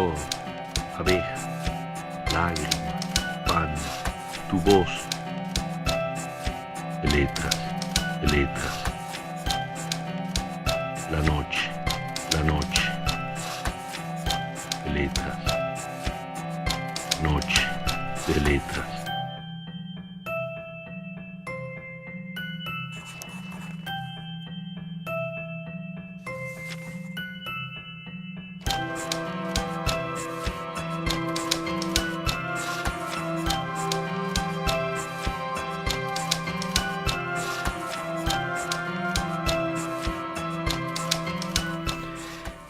flor, abeja, lágrima, pan, tu voz, letras, letras, la noche, letras, noche de letras.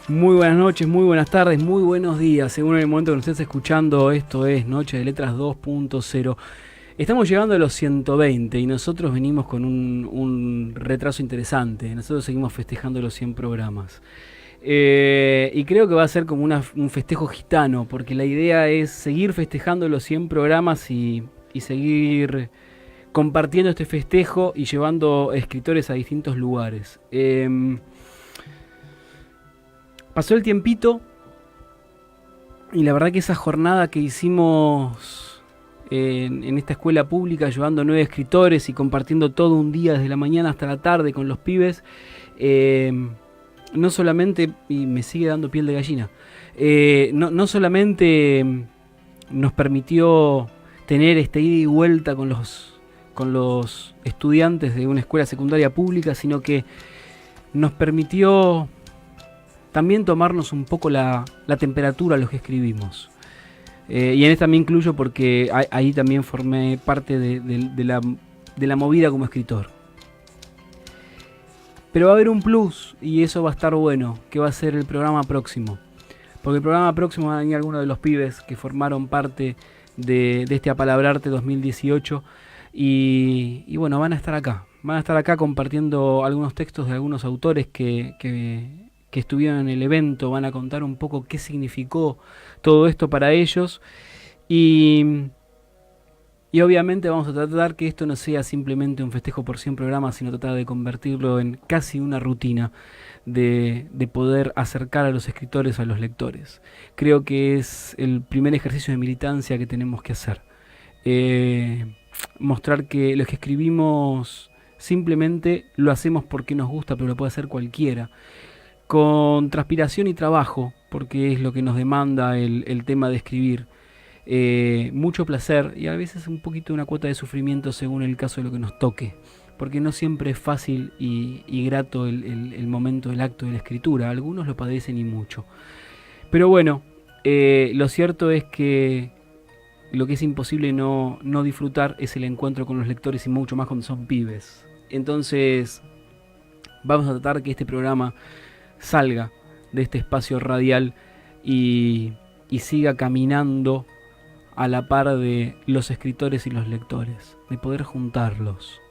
Muy buenas noches, muy buenas tardes, muy buenos días. Según el momento que nos estés escuchando, esto es Noche de Letras 2.0. Estamos llegando a los 120 y nosotros venimos con un retraso interesante. Nosotros seguimos festejando los 100 programas. Y creo que va a ser como un festejo gitano, porque la idea es seguir festejando los 100 programas y seguir compartiendo este festejo y llevando escritores a distintos lugares. Pasó el tiempito y la verdad que esa jornada que hicimos en esta escuela pública, llevando 9 escritores y compartiendo todo un día desde la mañana hasta la tarde con los pibes, no solamente, y me sigue dando piel de gallina, no solamente nos permitió tener ida y vuelta con los estudiantes de una escuela secundaria pública, sino que nos permitió también tomarnos un poco la temperatura a los que escribimos. Y en esta me incluyo porque ahí también formé parte de la movida como escritor. Pero va a haber un plus, y eso va a estar bueno, que va a ser el programa próximo. Porque el programa próximo van a venir algunos de los pibes que formaron parte de este Apalabrarte 2018. Y bueno, van a estar acá. Van a estar acá compartiendo algunos textos de algunos autores que estuvieron en el evento. Van a contar un poco qué significó todo esto para ellos. Y obviamente vamos a tratar que esto no sea simplemente un festejo por 100 programas, sino tratar de convertirlo en casi una rutina de poder acercar a los escritores a los lectores. Creo que es el primer ejercicio de militancia que tenemos que hacer. Mostrar que los que escribimos simplemente lo hacemos porque nos gusta, pero lo puede hacer cualquiera. Con transpiración y trabajo, porque es lo que nos demanda el tema de escribir. Mucho placer y a veces un poquito una cuota de sufrimiento según el caso de lo que nos toque, porque no siempre es fácil y grato el momento del acto de la escritura. Algunos lo padecen y mucho. Pero bueno, lo cierto es que lo que es imposible no disfrutar es el encuentro con los lectores, y mucho más cuando son pibes. Entonces vamos a tratar que este programa salga de este espacio radial y siga caminando a la par de los escritores y los lectores, de poder juntarlos,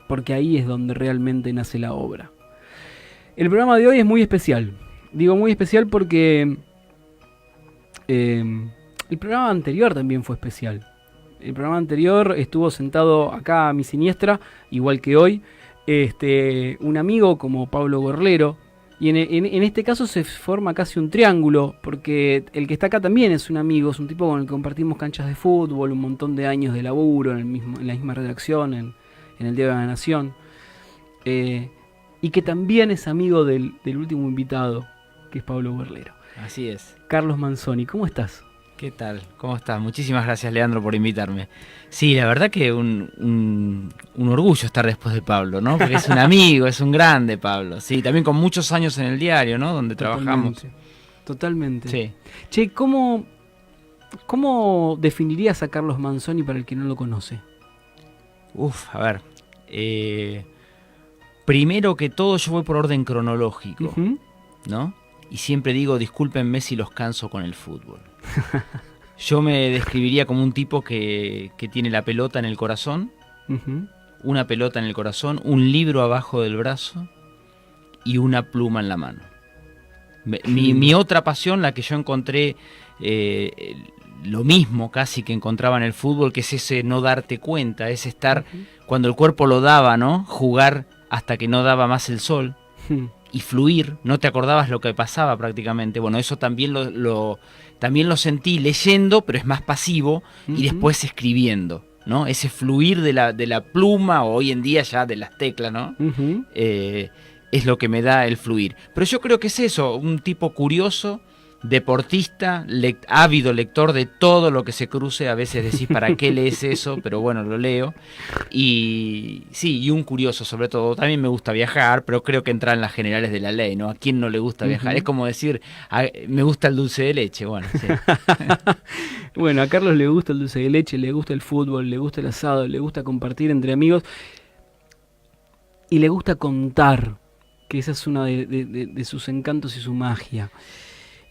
porque ahí es donde realmente nace la obra. El programa de hoy es muy especial. Digo muy especial porque el programa anterior también fue especial. El programa anterior estuvo sentado acá a mi siniestra, igual que hoy, un amigo como Pablo Gorlero. Y en este caso se forma casi un triángulo, porque el que está acá también es un amigo, es un tipo con el que compartimos canchas de fútbol, un montón de años de laburo en la misma redacción, en el Diario de la Nación, y que también es amigo del último invitado, que es Pablo Gorlero. Así es. Carlos Manzoni, ¿cómo estás? ¿Qué tal? ¿Cómo estás? Muchísimas gracias, Leandro, por invitarme. Sí, la verdad que un orgullo estar después de Pablo, ¿no? Porque es un amigo, es un grande Pablo. Sí, también con muchos años en el diario, ¿no? Donde trabajamos. Totalmente. Sí. Che, ¿cómo definirías a Carlos Manzoni para el que no lo conoce? A ver. Primero que todo, yo voy por orden cronológico, ¿no? Y siempre digo, discúlpenme si los canso con el fútbol. Yo me describiría como un tipo que tiene la pelota en el corazón, una pelota en el corazón, un libro abajo del brazo y una pluma en la mano. Mi otra pasión, la que yo encontré, lo mismo casi que encontraba en el fútbol, que es ese no darte cuenta, es estar cuando el cuerpo lo daba, ¿no? Jugar hasta que no daba más el sol. Hmm. y fluir, no te acordabas lo que pasaba prácticamente. Bueno, eso también también lo sentí leyendo, pero es más pasivo, y después escribiendo, ¿no? Ese fluir de la pluma, o hoy en día ya de las teclas, ¿no? Es lo que me da el fluir. Pero yo creo que es eso, un tipo curioso, deportista, ávido lector de todo lo que se cruce. A veces decís, ¿para qué lees eso? Pero bueno, lo leo. Y sí, y un curioso sobre todo. También me gusta viajar, pero creo que entra en las generales de la ley, ¿no? ¿A quién no le gusta viajar? Es como decir, me gusta el dulce de leche. Bueno, sí. Bueno, a Carlos le gusta el dulce de leche, le gusta el fútbol, le gusta el asado, le gusta compartir entre amigos y le gusta contar, que esa es una de sus encantos y su magia.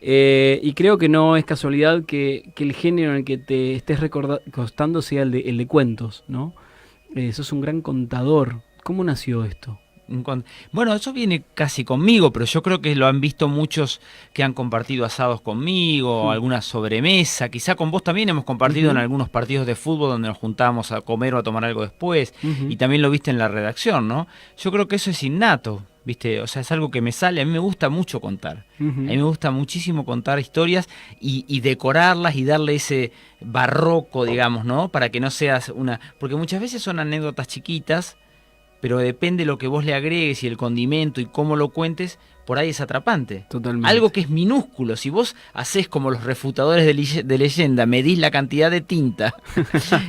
Y creo que no es casualidad que el género en el que te estés recostando sea el de cuentos, ¿no? Sos un gran contador. ¿Cómo nació esto? Bueno, eso viene casi conmigo, pero yo creo que lo han visto muchos que han compartido asados conmigo, alguna sobremesa, quizá con vos también hemos compartido en algunos partidos de fútbol donde nos juntábamos a comer o a tomar algo después, y también lo viste en la redacción, ¿no? Yo creo que eso es innato, ¿viste? O sea, es algo que me sale, a mí me gusta mucho contar, a mí me gusta muchísimo contar historias y decorarlas y darle ese barroco, digamos, ¿no? Para que no seas porque muchas veces son anécdotas chiquitas, pero depende de lo que vos le agregues y el condimento y cómo lo cuentes, por ahí es atrapante. Totalmente. Algo que es minúsculo, si vos hacés como los refutadores de leyenda, medís la cantidad de tinta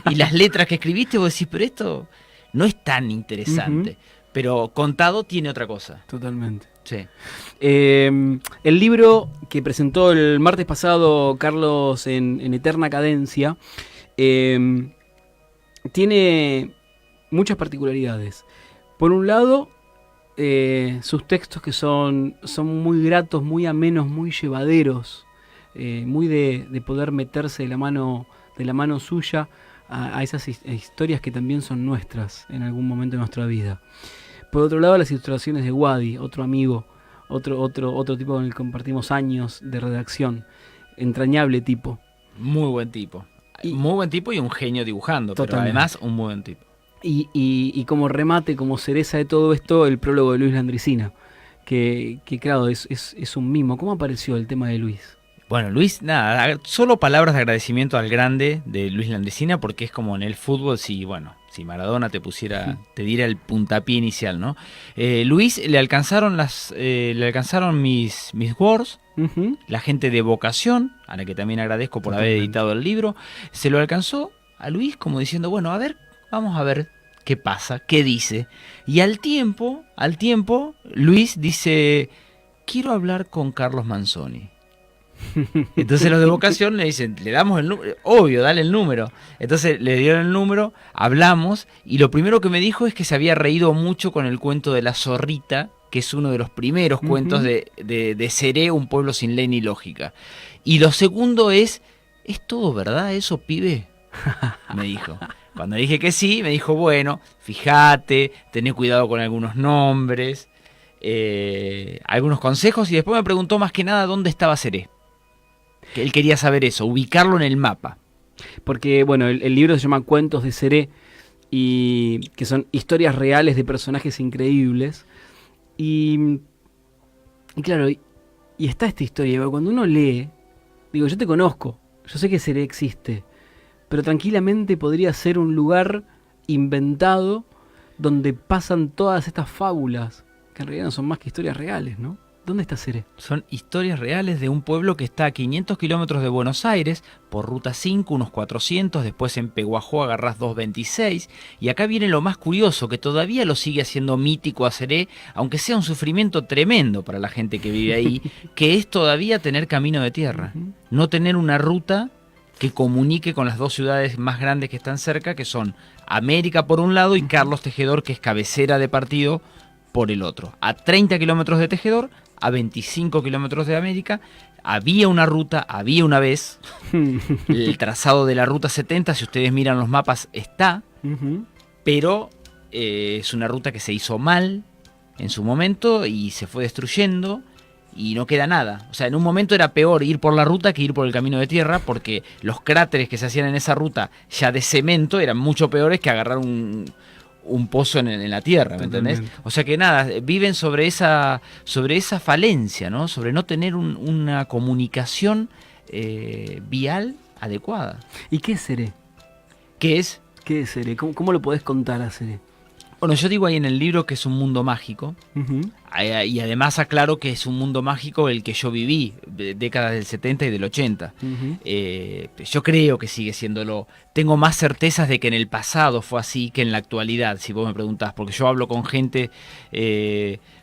y las letras que escribiste, vos decís, pero esto no es tan interesante. Pero contado tiene otra cosa. Totalmente. Sí. El libro que presentó el martes pasado Carlos en Eterna Cadencia tiene muchas particularidades. Por un lado, sus textos que son muy gratos, muy amenos, muy llevaderos, muy de poder meterse de la mano suya a esas historias que también son nuestras en algún momento de nuestra vida. Por otro lado, las ilustraciones de Wadi, otro amigo, otro tipo con el que compartimos años de redacción, entrañable tipo. Muy buen tipo. Muy buen tipo y un genio dibujando, totalmente. Pero además un muy buen tipo. Y como remate, como cereza de todo esto, el prólogo de Luis Landricina, que claro, es un mimo. ¿Cómo apareció el tema de Luis? Bueno, Luis, nada, solo palabras de agradecimiento al grande de Luis Landricina, porque es como en el fútbol, si Maradona te diera el puntapié inicial, ¿no? Luis le alcanzaron mis words, la gente de Vocación, a la que también agradezco por haber editado el libro, se lo alcanzó a Luis como diciendo, bueno, a ver, vamos a ver qué pasa, qué dice. Y al tiempo, Luis dice, quiero hablar con Carlos Manzoni. Entonces los de Vocación le dicen, le damos el número, obvio, dale el número. Entonces le dieron el número, hablamos, y lo primero que me dijo es que se había reído mucho con el cuento de la zorrita, que es uno de los primeros cuentos de Seré, un pueblo sin ley ni lógica. Y lo segundo ¿es todo verdad eso, pibe? Me dijo. Cuando dije que sí, me dijo, bueno, fíjate, tené cuidado con algunos nombres, algunos consejos, y después me preguntó más que nada dónde estaba Seré. Que él quería saber eso, ubicarlo en el mapa. Porque, bueno, el libro se llama Cuentos de Seré, y que son historias reales de personajes increíbles. Y claro, y está esta historia, pero cuando uno lee, digo, yo te conozco, yo sé que Seré existe, pero tranquilamente podría ser un lugar inventado donde pasan todas estas fábulas, que en realidad no son más que historias reales, ¿no? ¿Dónde está Seré? Son historias reales de un pueblo que está a 500 kilómetros de Buenos Aires, por ruta 5, unos 400, después en Peguajó agarrás 226, y acá viene lo más curioso, que todavía lo sigue haciendo mítico a Seré, aunque sea un sufrimiento tremendo para la gente que vive ahí, que es todavía tener camino de tierra, no tener una ruta que comunique con las dos ciudades más grandes que están cerca, que son América por un lado y Carlos Tejedor, que es cabecera de partido, por el otro. A 30 kilómetros de Tejedor, a 25 kilómetros de América, había una ruta, había una vez, el trazado de la ruta 70, si ustedes miran los mapas, está, pero es una ruta que se hizo mal en su momento y se fue destruyendo y no queda nada. O sea, en un momento era peor ir por la ruta que ir por el camino de tierra, porque los cráteres que se hacían en esa ruta ya de cemento eran mucho peores que agarrar un pozo en la tierra, ¿me entendés? Totalmente. O sea que nada, viven sobre esa falencia, ¿no? Sobre no tener una comunicación vial adecuada. ¿Y qué es Seré? ¿Qué es? ¿Qué es Seré? ¿Cómo lo podés contar a Seré? Bueno, yo digo ahí en el libro que es un mundo mágico. Ujú. Y además aclaro que es un mundo mágico el que yo viví, de décadas del 70 y del 80. Ujú. Yo creo que sigue siéndolo. Tengo más certezas de que en el pasado fue así que en la actualidad, si vos me preguntás, porque yo hablo con gente,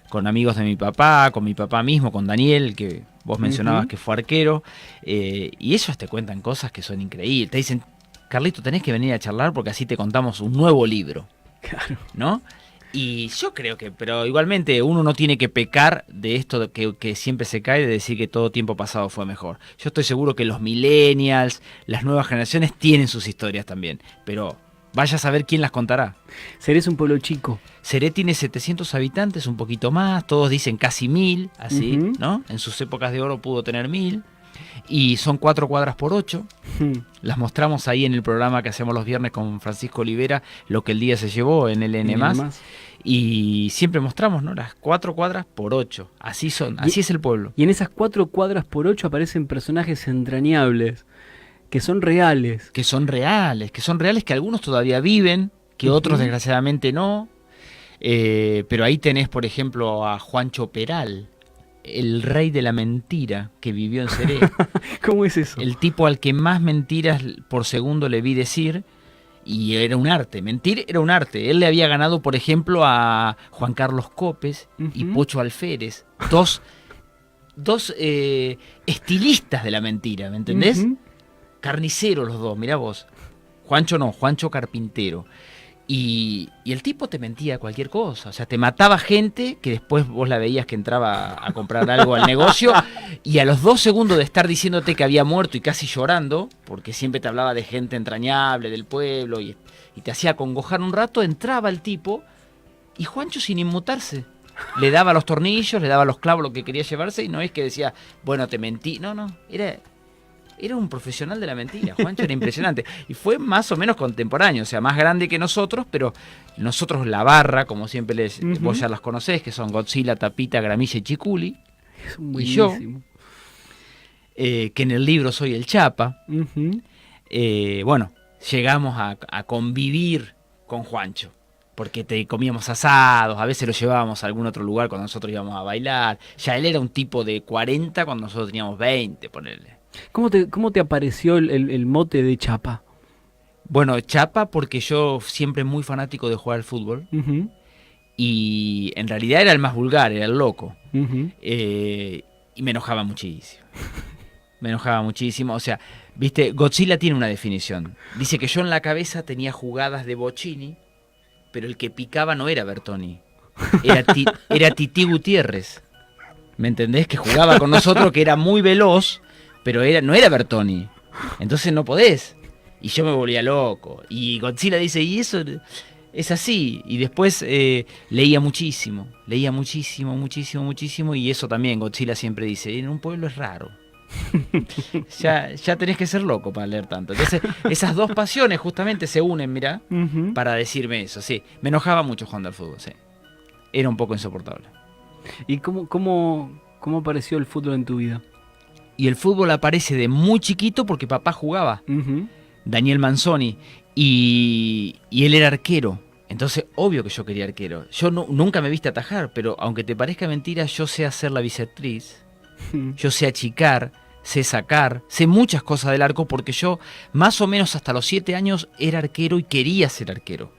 con amigos de mi papá, con mi papá mismo, con Daniel, que vos mencionabas que fue arquero, y ellos te cuentan cosas que son increíbles. Te dicen, Carlito, tenés que venir a charlar porque así te contamos un nuevo libro. Claro. ¿No? Y yo creo que, pero igualmente uno no tiene que pecar de esto que siempre se cae de decir que todo tiempo pasado fue mejor. Yo estoy seguro que los millennials, las nuevas generaciones tienen sus historias también, pero vaya a saber quién las contará. Seré es un pueblo chico. Seré tiene 700 habitantes, un poquito más, todos dicen casi 1000, así, Ujú. ¿no? En sus épocas de oro pudo tener 1000. Y son 4 cuadras por 8. Las mostramos ahí en el programa que hacemos los viernes con Francisco Olivera, lo que el día se llevó en el N+. Y siempre mostramos, ¿no? Las 4 cuadras por 8. Así son, así es el pueblo. Y en esas 4 cuadras por 8 aparecen personajes entrañables, que son reales. Que son reales, que algunos todavía viven, que otros desgraciadamente no. Pero ahí tenés, por ejemplo, a Juancho Peral, el rey de la mentira que vivió en Seré. ¿Cómo es eso? El tipo al que más mentiras por segundo le vi decir, y era un arte. Mentir era un arte. Él le había ganado, por ejemplo, a Juan Carlos Copes y Pocho Alférez, dos estilistas de la mentira, ¿me entendés? Carniceros los dos, mirá vos. Juancho no, Juancho Carpintero. Y el tipo te mentía cualquier cosa, o sea, te mataba gente que después vos la veías que entraba a comprar algo al negocio y a los 2 segundos de estar diciéndote que había muerto y casi llorando, porque siempre te hablaba de gente entrañable del pueblo y te hacía congojar un rato, entraba el tipo y Juancho sin inmutarse. Le daba los tornillos, le daba los clavos, lo que quería llevarse y no es que decía, bueno, te mentí. No, era un profesional de la mentira. Juancho era impresionante. Y fue más o menos contemporáneo, o sea, más grande que nosotros, pero nosotros la barra, como siempre vos ya las conocés, que son Godzilla, Tapita, Gramilla y Chiculi. Es y yo, que en el libro soy el Chapa. Bueno, llegamos a convivir con Juancho. Porque comíamos asados, a veces lo llevábamos a algún otro lugar cuando nosotros íbamos a bailar. Ya él era un tipo de 40 cuando nosotros teníamos 20, ponerle. ¿Cómo te apareció el mote de Chapa? Bueno, Chapa porque yo siempre muy fanático de jugar al fútbol. Y en realidad era el más vulgar, era el loco. Y me enojaba muchísimo. O sea, viste, Godzilla tiene una definición. Dice que yo en la cabeza tenía jugadas de Bocchini, pero el que picaba no era Bertoni. Era Tití Gutiérrez. ¿Me entendés? Que jugaba con nosotros, que era muy veloz, pero no era Bertoni. Entonces no podés. Y yo me volvía loco. Y Godzilla dice, y eso es así. Y después leía muchísimo. Y eso también Godzilla siempre dice, en un pueblo es raro. ya tenés que ser loco para leer tanto. Entonces esas dos pasiones justamente se unen, mirá, para decirme eso. Sí, me enojaba mucho jugando al fútbol, sí. Era un poco insoportable. ¿Y cómo apareció el fútbol en tu vida? Y el fútbol aparece de muy chiquito porque papá jugaba. Daniel Manzoni. Y él era arquero. Entonces, obvio que yo quería arquero. Yo nunca me viste atajar, pero aunque te parezca mentira, yo sé hacer la bisectriz. Yo sé achicar, sé sacar, sé muchas cosas del arco porque yo más o menos hasta los 7 años era arquero y quería ser arquero.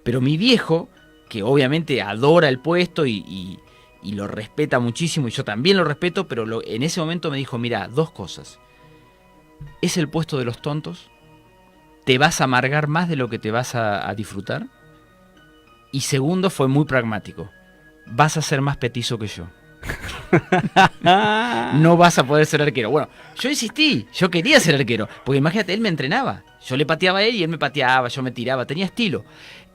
Pero mi viejo, que obviamente adora el puesto y lo respeta muchísimo y yo también lo respeto, pero en ese momento me dijo, mira, 2 cosas. Es el puesto de los tontos, te vas a amargar más de lo que te vas a disfrutar. Y segundo, fue muy pragmático, vas a ser más petizo que yo. No vas a poder ser arquero. Bueno, yo insistí, yo quería ser arquero, porque imagínate, él me entrenaba, yo le pateaba a él y él me pateaba, yo me tiraba, tenía estilo.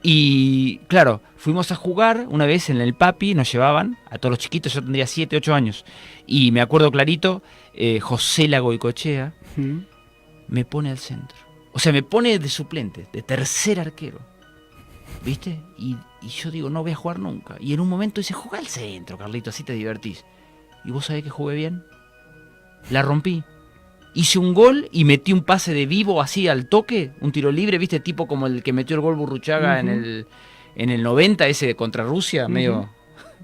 Y claro, fuimos a jugar una vez en el Papi, nos llevaban a todos los chiquitos, yo tendría 7, 8 años, y me acuerdo clarito, José Lagoicochea me pone al centro, o sea, me pone de suplente, de tercer arquero. ¿viste? Y yo digo, no voy a jugar nunca. Y en un momento dice, juega al centro, Carlito, así te divertís. ¿Y vos sabés que jugué bien? La rompí. Hice un gol y metí un pase de vivo así al toque, un tiro libre, ¿viste? Tipo como el que metió el gol Burruchaga en el 90, ese contra Rusia, medio...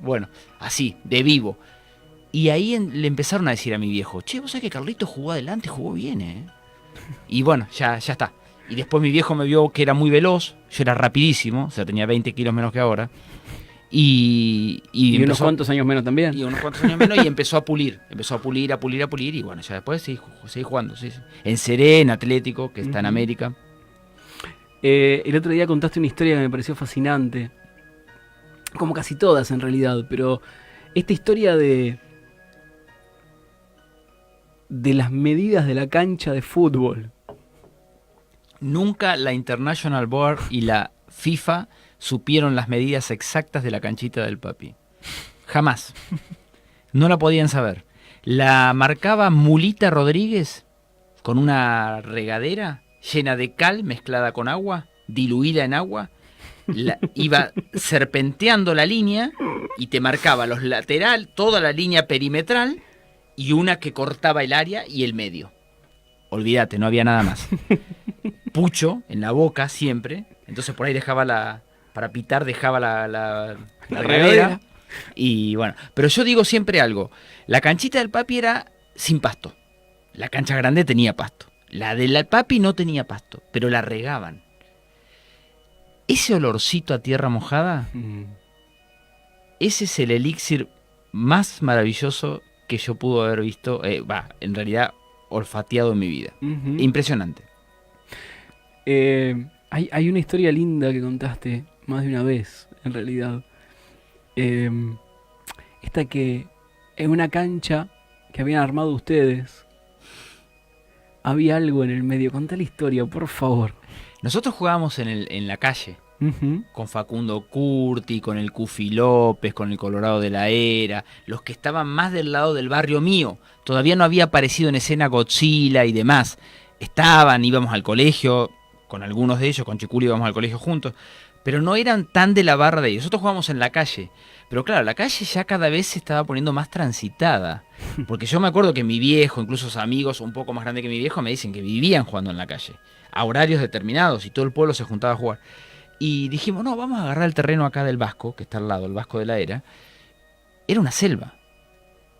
Bueno, así, de vivo. Y ahí le empezaron a decir a mi viejo, che, vos sabés que Carlito jugó adelante, jugó bien, ¿eh? Y bueno, ya está. Y después mi viejo me vio que era muy veloz, yo era rapidísimo, o sea, tenía 20 kilos menos que ahora. Y unos cuantos años menos también. Y unos cuantos años menos y empezó a pulir, y bueno, ya después seguí jugando, sí. En Serena, Atlético, que está en América. El otro día contaste una historia que me pareció fascinante, como casi todas en realidad, pero esta historia de las medidas de la cancha de fútbol. Nunca la International Board y la FIFA supieron las medidas exactas de la canchita del papi. Jamás. No la podían saber. La marcaba Mulita Rodríguez con una regadera llena de cal mezclada con agua, diluida en agua. Iba serpenteando la línea y te marcaba los lateral, toda la línea perimetral y una que cortaba el área y el medio. Olvídate, no había nada más. Pucho en la boca siempre. Entonces por ahí para pitar dejaba la regadera. Y bueno, pero yo digo siempre algo. La canchita del papi era sin pasto. La cancha grande tenía pasto. La del papi no tenía pasto, pero la regaban. Ese olorcito a tierra mojada, ese es el elixir más maravilloso que yo pude haber visto, en realidad olfateado en mi vida. Impresionante. Hay una historia linda que contaste más de una vez, en realidad. Esta que en una cancha que habían armado ustedes, había algo en el medio. Contá la historia, por favor. Nosotros jugábamos en la calle, con Facundo Curti, con el Cufi López, con el Colorado de la Era, los que estaban más del lado del barrio mío. Todavía no había aparecido en escena Godzilla y demás. Íbamos al colegio, con algunos de ellos, con Chiculi íbamos al colegio juntos, pero no eran tan de la barra de ellos. Nosotros jugábamos en la calle, pero claro, la calle ya cada vez se estaba poniendo más transitada, porque yo me acuerdo que mi viejo, incluso sus amigos un poco más grandes que mi viejo, me dicen que vivían jugando en la calle, a horarios determinados, y todo el pueblo se juntaba a jugar. Y dijimos, no, vamos a agarrar el terreno acá del Vasco, que está al lado, el Vasco de la Era. Era una selva,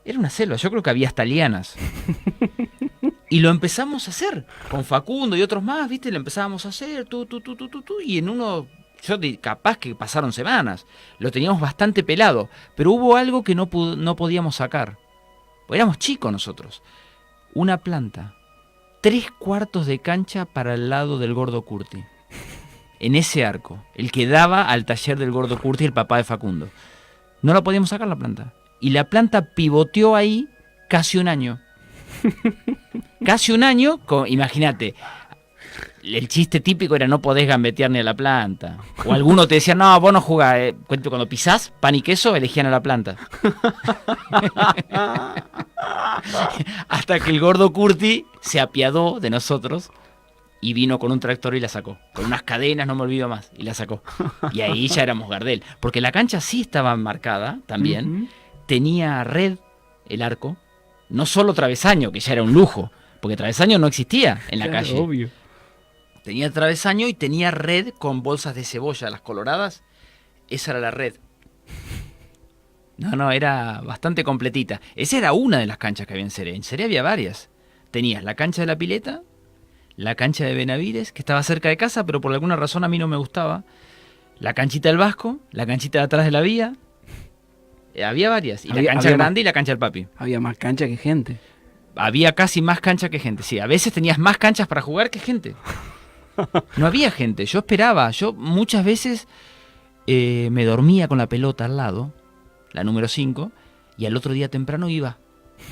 yo creo que había hasta lianas. Y lo empezamos a hacer, con Facundo y otros más, ¿viste? Lo empezábamos a hacer, y en uno, capaz que pasaron semanas, lo teníamos bastante pelado, pero hubo algo que no podíamos sacar. Éramos chicos nosotros. Una planta, 3/4 de cancha para el lado del Gordo Curti. En ese arco, el que daba al taller del Gordo Curti, el papá de Facundo. No la podíamos sacar la planta. Y la planta pivoteó ahí casi un año. Casi un año, imagínate, el chiste típico era no podés gambetear ni a la planta. O alguno te decía, no, vos no jugás. Cuando pisás pan y queso, elegían a la planta. Hasta que el Gordo Curti se apiadó de nosotros y vino con un tractor y la sacó. Con unas cadenas, no me olvido más, y la sacó. Y ahí ya éramos Gardel. Porque la cancha sí estaba marcada también. Tenía red, el arco. No solo travesaño, que ya era un lujo, porque travesaño no existía en la calle. Obvio. Tenía travesaño y tenía red con bolsas de cebolla, las coloradas. Esa era la red. No, era bastante completita. Esa era una de las canchas que había en Seré. En Seré había varias. Tenías la cancha de la Pileta, la cancha de Benavides, que estaba cerca de casa, pero por alguna razón a mí no me gustaba. La canchita del Vasco, la canchita de atrás de la vía. Había varias. Y la cancha grande y la cancha del papi. Había más cancha que gente. Había casi más cancha que gente, sí. A veces tenías más canchas para jugar que gente. No había gente. Yo esperaba. Yo muchas veces me dormía con la pelota al lado, la número 5, y al otro día temprano iba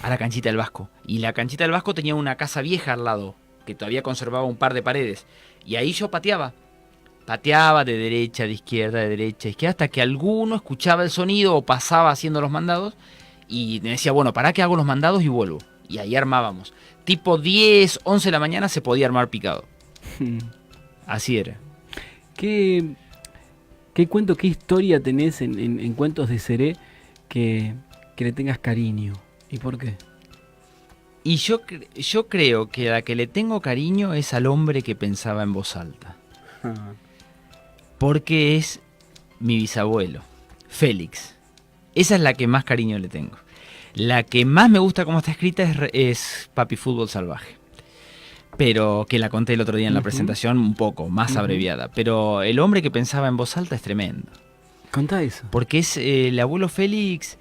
a la canchita del Vasco. Y la canchita del Vasco tenía una casa vieja al lado, que todavía conservaba un par de paredes. Y ahí yo pateaba. Pateaba de derecha, de izquierda, hasta que alguno escuchaba el sonido o pasaba haciendo los mandados y me decía, bueno, pará que hago los mandados y vuelvo. Y ahí armábamos. Tipo 10, 11 de la mañana se podía armar picado. Así era. ¿Qué ¿Qué cuento, qué historia tenés en Cuentos de Seré que le tengas cariño? ¿Y por qué? Y yo creo que a la que le tengo cariño es al hombre que pensaba en voz alta. Porque es mi bisabuelo, Félix. Esa es la que más cariño le tengo. La que más me gusta como está escrita es Papi Fútbol Salvaje. Pero que la conté el otro día en la presentación un poco más abreviada. Pero el hombre que pensaba en voz alta es tremendo. Contá eso. Porque es el abuelo Félix,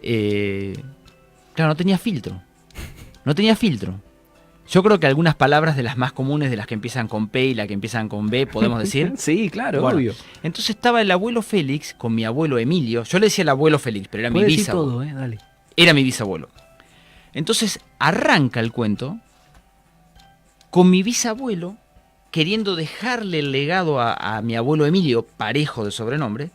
claro, no tenía filtro. No tenía filtro. Yo creo que algunas palabras de las más comunes, de las que empiezan con P y las que empiezan con B, podemos decir. Sí, claro, Bueno, obvio. entonces estaba el abuelo Félix con mi abuelo Emilio. Yo le decía el abuelo Félix, pero era mi Puedes decir bisabuelo. todo, dale. Era mi bisabuelo. Entonces arranca el cuento con mi bisabuelo queriendo dejarle el legado a mi abuelo Emilio, Parejo de sobrenombre.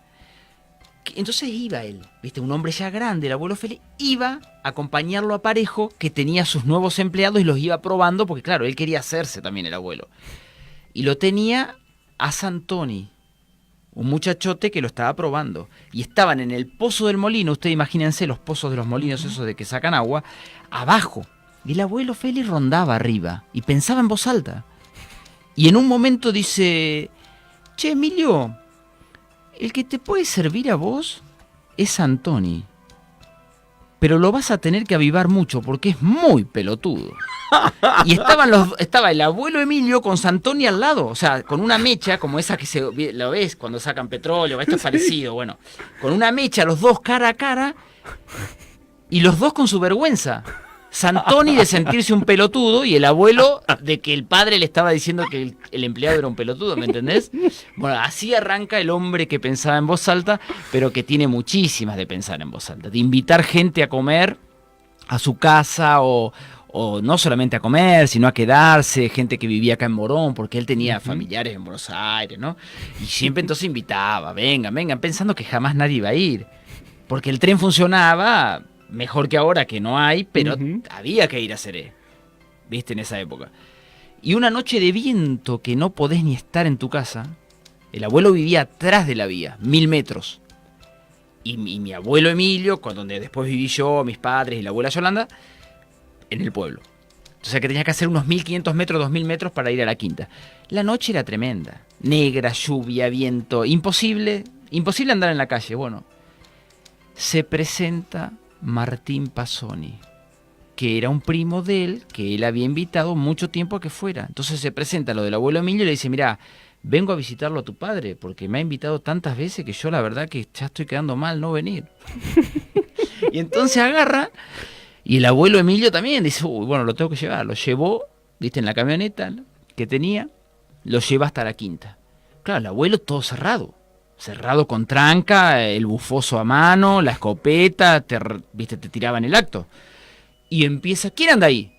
Entonces iba él, ¿viste? Un hombre ya grande, el abuelo Félix, iba a acompañarlo a Parejo, que tenía sus nuevos empleados y los iba probando, porque claro, él quería hacerse también el abuelo. Y lo tenía a Santoni, un muchachote que lo estaba probando. Y estaban en el pozo del molino, ustedes imagínense los pozos de los molinos, esos de que sacan agua, abajo. Y el abuelo Félix rondaba arriba y pensaba en voz alta. Y en un momento dice: che, Emilio, el que te puede servir a vos es Antoni, pero lo vas a tener que avivar mucho porque es muy pelotudo. Y estaba el abuelo Emilio con Santoni al lado, o sea, con una mecha como esa que lo ves cuando sacan petróleo, esto es parecido, bueno, con una mecha, los dos cara a cara, y los dos con su vergüenza. Santoni de sentirse un pelotudo y el abuelo de que el padre le estaba diciendo que el empleado era un pelotudo, ¿me entendés? Bueno, así arranca el hombre que pensaba en voz alta, pero que tiene muchísimas de pensar en voz alta, de invitar gente a comer a su casa o no solamente a comer, sino a quedarse, gente que vivía acá en Morón, porque él tenía familiares en Buenos Aires, ¿no? Y siempre entonces invitaba, vengan, pensando que jamás nadie iba a ir, porque el tren funcionaba mejor que ahora, que no hay, pero había que ir a Seré, ¿viste? En esa época. Y una noche de viento que no podés ni estar en tu casa, el abuelo vivía atrás de la vía, 1000 metros. Y mi abuelo Emilio, con donde después viví yo, mis padres y la abuela Yolanda, en el pueblo. O sea que tenía que hacer unos 1500 metros, 2000 metros para ir a la quinta. La noche era tremenda. Negra, lluvia, viento. Imposible andar en la calle. Bueno, se presenta Martín Pasoni, que era un primo de él, que él había invitado mucho tiempo a que fuera. Entonces se presenta lo del abuelo Emilio y le dice: mirá, vengo a visitarlo a tu padre, porque me ha invitado tantas veces que yo la verdad que ya estoy quedando mal no venir. Y entonces agarra, y el abuelo Emilio también dice: uy, bueno, lo tengo que llevar. Lo llevó, viste, en la camioneta que tenía, lo lleva hasta la quinta. Claro, el abuelo todo cerrado con tranca, el bufoso a mano, la escopeta, te tiraba en el acto. Y empieza: ¿quién anda ahí?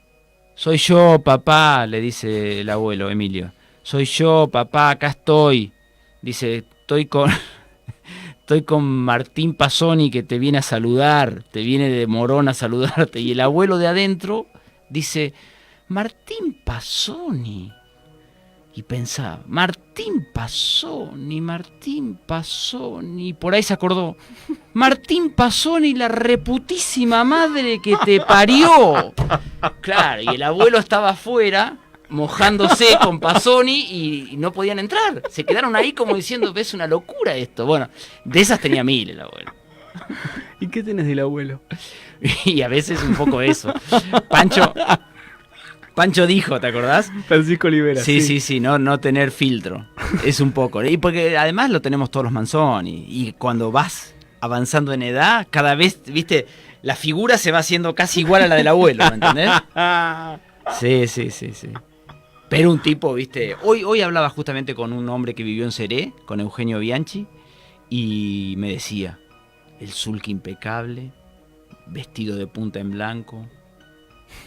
Soy yo, papá, le dice el abuelo Emilio. Soy yo, papá, acá estoy. Dice: estoy con Martín Pasoni, que te viene a saludar, te viene de Morón a saludarte. Y el abuelo de adentro dice: Martín Pasoni. Y pensaba: Martín Pasoni. Y por ahí se acordó: Martín Pasoni, la reputísima madre que te parió. Claro, y el abuelo estaba afuera mojándose con Pasoni y no podían entrar. Se quedaron ahí como diciendo: es una locura esto. Bueno, de esas tenía 1000 el abuelo. ¿Y qué tenés del abuelo? Y a veces un poco eso. Pancho dijo, ¿te acordás? Francisco Olivera. Sí, no tener filtro. Es un poco. Y porque además lo tenemos todos los Manzoni. Y cuando vas avanzando en edad, cada vez, viste, la figura se va haciendo casi igual a la del abuelo, ¿me entendés? Sí. Pero un tipo, viste, hoy hablaba justamente con un hombre que vivió en Seré, con Eugenio Bianchi, y me decía: el sulky impecable, vestido de punta en blanco.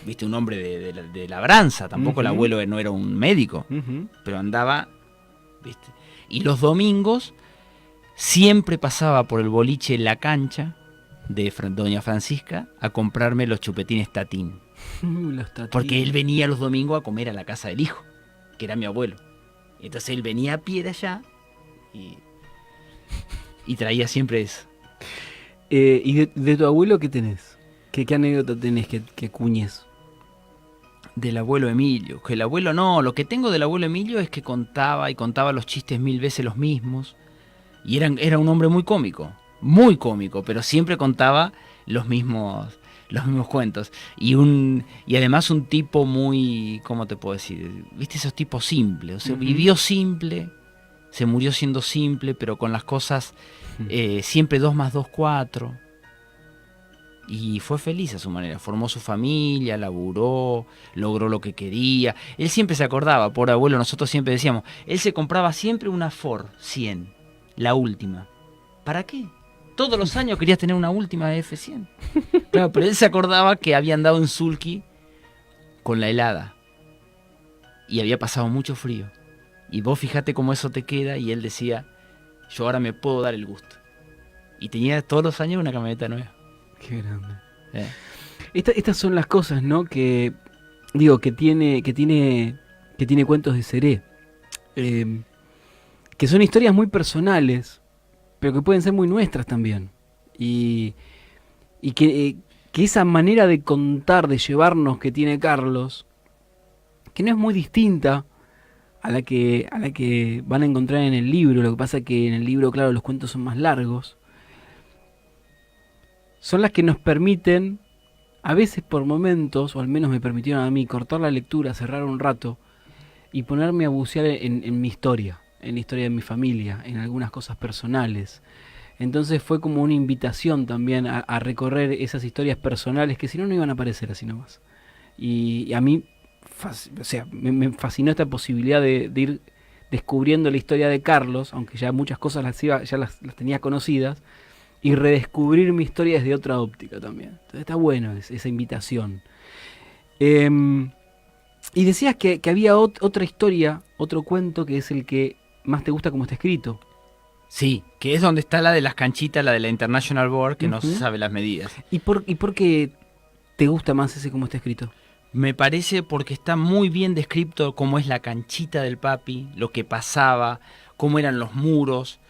Viste, un hombre de labranza, tampoco el abuelo no era un médico, pero andaba, viste. Y los domingos siempre pasaba por el boliche en la cancha de Doña Francisca a comprarme los chupetines Tatín. Porque él venía los domingos a comer a la casa del hijo, que era mi abuelo. Entonces él venía a pie de allá Y traía siempre eso. ¿Y de tu abuelo qué tenés? ¿Qué anécdota tenés que cuñes? Del abuelo Emilio. Que el abuelo no, lo que tengo del abuelo Emilio es que contaba los chistes 1000 veces los mismos. Y era un hombre muy cómico, pero siempre contaba los mismos cuentos. Y además un tipo muy, ¿cómo te puedo decir? ¿Viste esos tipos simples? O sea, vivió simple, se murió siendo simple, pero con las cosas siempre 2 más 2, 4. Y fue feliz a su manera, formó su familia, laburó, logró lo que quería. Él siempre se acordaba, por abuelo, nosotros siempre decíamos, él se compraba siempre una Ford 100, la última. ¿Para qué? Todos los años querías tener una última F100. Claro, pero él se acordaba que había andado en sulky con la helada y había pasado mucho frío. Y vos fíjate cómo eso te queda, y él decía, yo ahora me puedo dar el gusto. Y tenía todos los años una camioneta nueva. Qué grande. Estas son las cosas, ¿no? Que digo, que tiene Cuentos de Seré. Que son historias muy personales, pero que pueden ser muy nuestras también. Y que esa manera de contar, de llevarnos que tiene Carlos, que no es muy distinta a la que van a encontrar en el libro. Lo que pasa es que en el libro, claro, los cuentos son más largos. Son las que nos permiten, a veces por momentos, o al menos me permitieron a mí, cortar la lectura, cerrar un rato y ponerme a bucear en mi historia, en la historia de mi familia, en algunas cosas personales. Entonces fue como una invitación también a recorrer esas historias personales que si no, no iban a aparecer así nomás. Y a mí, me fascinó esta posibilidad de ir descubriendo la historia de Carlos, aunque ya muchas cosas ya las tenía conocidas, y redescubrir mi historia desde otra óptica también. Entonces está bueno esa invitación. Y decías que había otra historia, otro cuento que es el que más te gusta como está escrito. Sí, que es donde está la de las canchitas, la de la International Board, que no se sabe las medidas. ¿Y por qué te gusta más ese como está escrito? Me parece porque está muy bien descrito cómo es la canchita del papi, lo que pasaba, cómo eran los muros.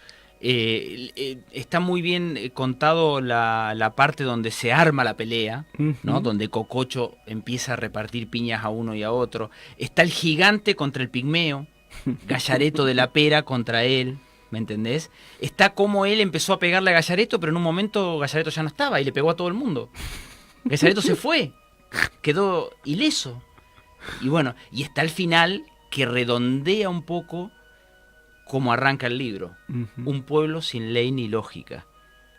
Está muy bien contado la parte donde se arma la pelea, ¿no? Donde Cococho empieza a repartir piñas a uno y a otro. Está el gigante contra el pigmeo, Gallareto de la Pera contra él, ¿me entendés? Está como él empezó a pegarle a Gallareto, pero en un momento Gallareto ya no estaba y le pegó a todo el mundo. Gallareto se fue, quedó ileso. Y bueno, y está el final que redondea un poco cómo arranca el libro. Un pueblo sin ley ni lógica.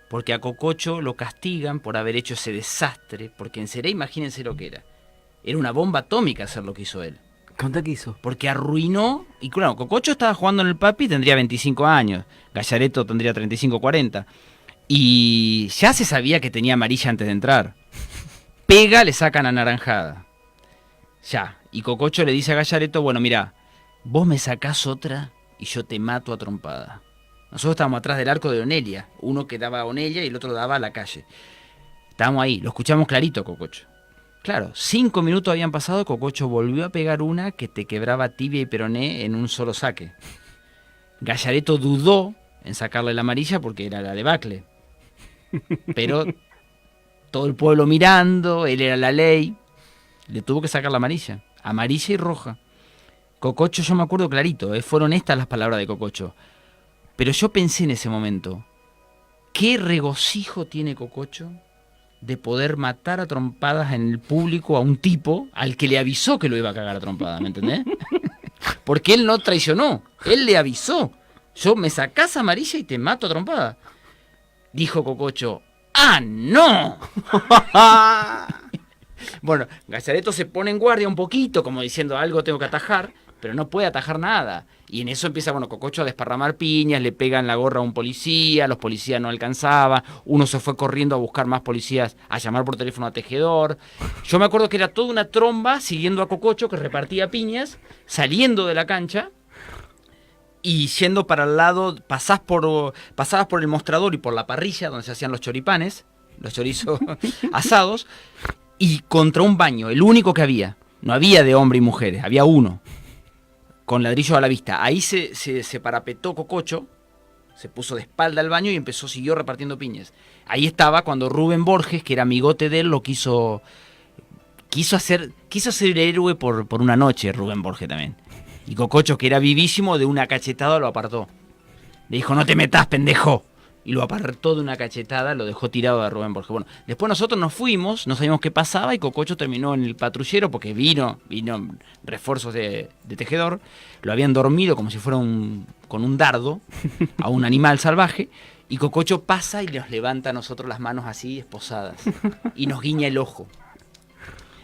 Porque a Cococho lo castigan por haber hecho ese desastre, porque en Seré, imagínense lo que era. Era una bomba atómica hacer lo que hizo él. ¿Contá qué hizo? Porque arruinó, y claro, Cococho estaba jugando en el papi, tendría 25 años, Gallareto tendría 35, 40. Y ya se sabía que tenía amarilla antes de entrar. Pega, le sacan anaranjada. Ya, y Cococho le dice a Gallareto, bueno, mirá, vos me sacás otra y yo te mato a trompada. Nosotros estábamos atrás del arco de Onelia, uno que daba a Onelia y el otro daba a la calle. Estábamos ahí, lo escuchamos clarito a Cococho. Claro, 5 minutos habían pasado, Cococho volvió a pegar una que te quebraba tibia y peroné en un solo saque. Gallareto dudó en sacarle la amarilla porque era la debacle. Pero todo el pueblo mirando, él era la ley, le tuvo que sacar la amarilla y roja. Cococho, yo me acuerdo clarito, fueron estas las palabras de Cococho. Pero yo pensé en ese momento, ¿qué regocijo tiene Cococho de poder matar a trompadas en el público a un tipo al que le avisó que lo iba a cagar a trompadas, ¿me entendés? Porque él no traicionó, él le avisó. Yo me sacás amarilla y te mato a trompadas. Dijo Cococho, ¡ah, no! Bueno, Gallareto se pone en guardia un poquito, como diciendo algo tengo que atajar, pero no puede atajar nada. Y en eso empieza, bueno, Cococho a desparramar piñas, le pegan la gorra a un policía, los policías no alcanzaban, uno se fue corriendo a buscar más policías, a llamar por teléfono a Tejedor. Yo me acuerdo que era toda una tromba siguiendo a Cococho que repartía piñas, saliendo de la cancha y yendo para el lado, pasabas por el mostrador y por la parrilla donde se hacían los choripanes, los chorizos asados, y contra un baño, el único que había. No había de hombre y mujeres, había uno, con ladrillos a la vista. Ahí se parapetó Cococho, Se puso de espalda al baño y siguió repartiendo piñas. Ahí estaba cuando Rubén Borges, que era amigote de él, lo quiso ser el héroe por una noche, Rubén Borges también. Y Cococho, que era vivísimo, de una cachetada lo apartó. Le dijo, no te metas, pendejo. Y lo apartó de una cachetada, lo dejó tirado a Rubén Borges. Bueno, después nosotros nos fuimos, no sabíamos qué pasaba y Cococho terminó en el patrullero porque vino refuerzos de tejedor. Lo habían dormido como si fuera con un dardo a un animal salvaje. Y Cococho pasa y nos levanta a nosotros las manos así esposadas y nos guiña el ojo.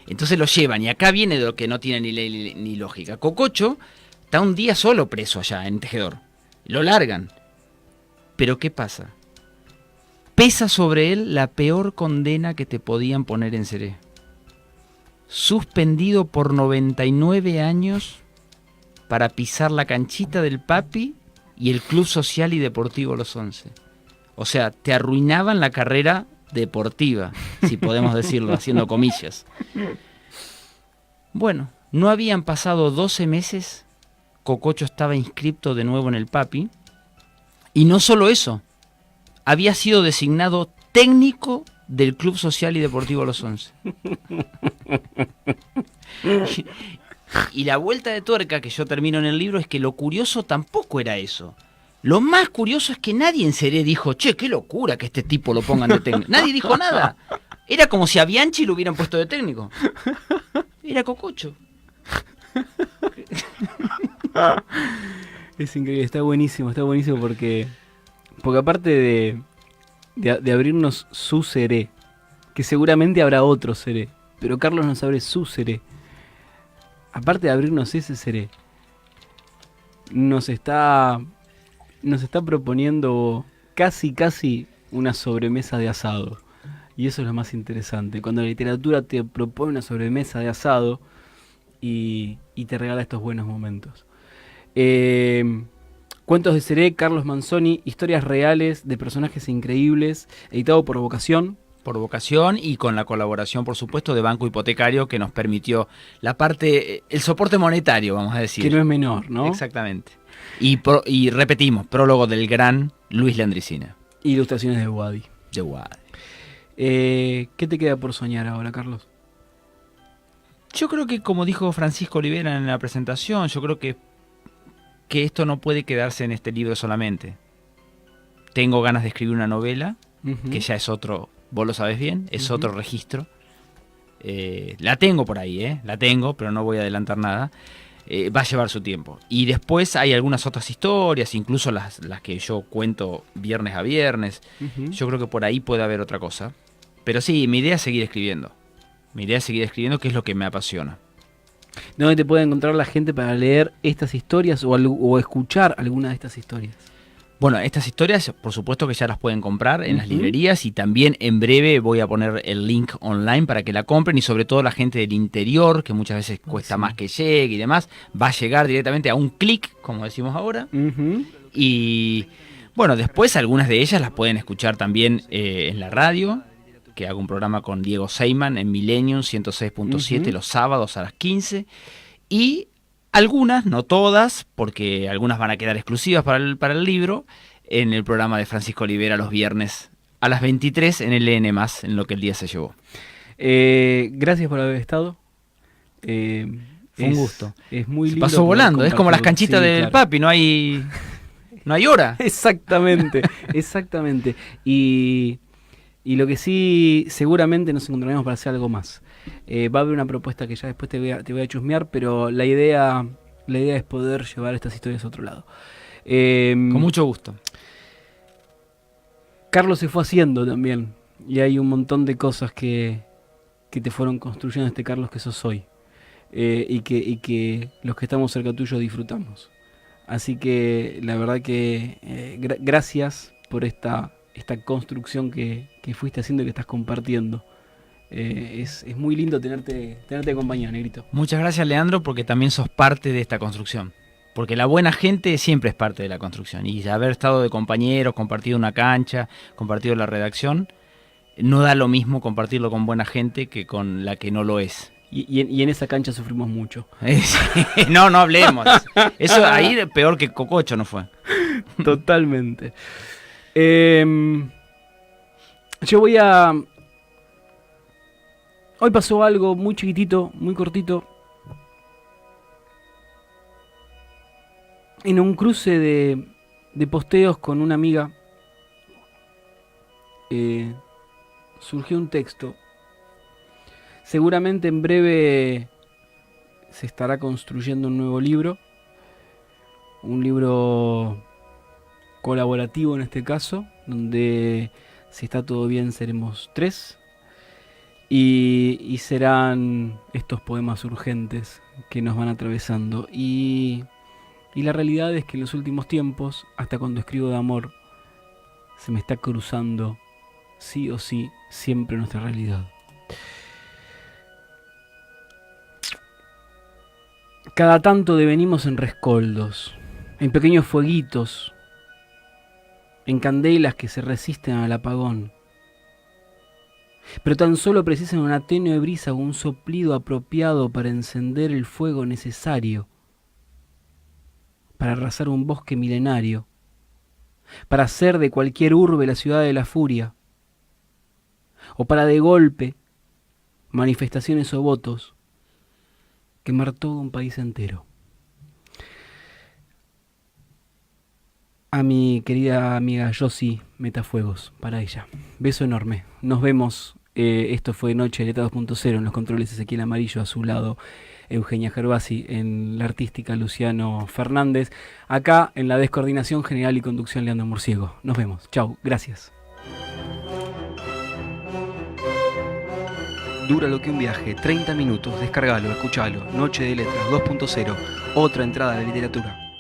Entonces lo llevan y acá viene de lo que no tiene ni ley ni lógica. Cococho está un día solo preso allá en Tejedor. Lo largan. Pero ¿qué pasa? Pesa sobre él la peor condena que te podían poner en Seré. Suspendido por 99 años para pisar la canchita del Papi y el Club Social y Deportivo Los 11. O sea, te arruinaban la carrera deportiva, si podemos decirlo, haciendo comillas. Bueno, no habían pasado 12 meses, Cococho estaba inscripto de nuevo en el Papi. Y no solo eso, había sido designado técnico del Club Social y Deportivo Los 11. Y la vuelta de tuerca que yo termino en el libro es que lo curioso tampoco era eso. Lo más curioso es que nadie en Seré dijo, che, qué locura que este tipo lo pongan de técnico. Nadie dijo nada. Era como si a Bianchi lo hubieran puesto de técnico. Era Cococho. Es increíble, está buenísimo porque aparte de abrirnos su Seré, que seguramente habrá otro Seré, pero Carlos nos abre su Seré. Aparte de abrirnos ese Seré, nos está proponiendo casi una sobremesa de asado. Y eso es lo más interesante, cuando la literatura te propone una sobremesa de asado y te regala estos buenos momentos. Cuentos de Seré, Carlos Manzoni, historias reales de personajes increíbles, editado por Vocación. Por Vocación y con la colaboración, por supuesto, de Banco Hipotecario, que nos permitió el soporte monetario, vamos a decir. Que no es menor, ¿no? Exactamente. Y repetimos, prólogo del gran Luis Landricina. Ilustraciones de Wadi. De Wadi. ¿Qué te queda por soñar ahora, Carlos? Yo creo que, como dijo Francisco Olivera en la presentación, yo creo que esto no puede quedarse en este libro solamente. Tengo ganas de escribir una novela, que ya es otro, vos lo sabes bien, es otro registro. La tengo por ahí, la tengo, pero no voy a adelantar nada. Va a llevar su tiempo. Y después hay algunas otras historias, incluso las que yo cuento viernes a viernes. Yo creo que por ahí puede haber otra cosa. Pero sí, mi idea es seguir escribiendo. Que es lo que me apasiona. ¿Dónde te puede encontrar la gente para leer estas historias o escuchar alguna de estas historias? Bueno, estas historias, por supuesto que ya las pueden comprar en las librerías y también en breve voy a poner el link online para que la compren y sobre todo la gente del interior, que muchas veces cuesta más que llegue y demás, va a llegar directamente a un clic, como decimos ahora. Y bueno, después algunas de ellas las pueden escuchar también en la radio, que hago un programa con Diego Seyman en Millennium 106.7 los sábados a las 15 y algunas, no todas, porque algunas van a quedar exclusivas para el libro, en el programa de Francisco Olivera los viernes a las 23 en el LN+, en lo que el día se llevó. Gracias por haber estado. Fue un gusto. Es muy se lindo. Pasó volando, es como las canchitas del claro. Papi, no hay hora. Exactamente. Y lo que sí, seguramente nos encontraremos para hacer algo más. Va a haber una propuesta que ya después te voy a chusmear, pero la idea es poder llevar estas historias a otro lado. Con mucho gusto. Carlos se fue haciendo también, y hay un montón de cosas que te fueron construyendo este Carlos que sos hoy, y que los que estamos cerca tuyo disfrutamos. Así que la verdad que gracias por esta construcción que fuiste haciendo y que estás compartiendo. Es muy lindo tenerte acompañado, Negrito. Muchas gracias, Leandro, porque también sos parte de esta construcción. Porque la buena gente siempre es parte de la construcción. Y haber estado de compañeros, compartido una cancha, compartido la redacción, no da lo mismo compartirlo con buena gente que con la que no lo es. Y en esa cancha sufrimos mucho. No hablemos. Eso ahí peor que Cococho no fue. Totalmente. Yo voy a... Hoy pasó algo muy chiquitito, muy cortito. En un cruce de posteos con una amiga, surgió un texto. Seguramente en breve se estará construyendo un nuevo libro. Un libro colaborativo en este caso, donde si está todo bien seremos 3. Y serán estos poemas urgentes que nos van atravesando. Y la realidad es que en los últimos tiempos, hasta cuando escribo de amor, se me está cruzando, sí o sí, siempre nuestra realidad. Cada tanto devenimos en rescoldos, en pequeños fueguitos, en candelas que se resisten al apagón. Pero tan solo precisan una tenue brisa o un soplido apropiado para encender el fuego necesario, para arrasar un bosque milenario, para hacer de cualquier urbe la ciudad de la furia, o para de golpe, manifestaciones o votos, quemar todo un país entero. A mi querida amiga Josie Metafuegos, para ella. Beso enorme. Nos vemos. Esto fue Noche de Letra 2.0. En los controles Ezequiel Amarillo, a su lado Eugenia Gervasi, en la artística Luciano Fernández. Acá en la descoordinación general y conducción Leandro Murciego. Nos vemos. Chau. Gracias. Dura lo que un viaje, 30 minutos, descargalo, escuchalo. Noche de Letras 2.0, otra entrada a la literatura.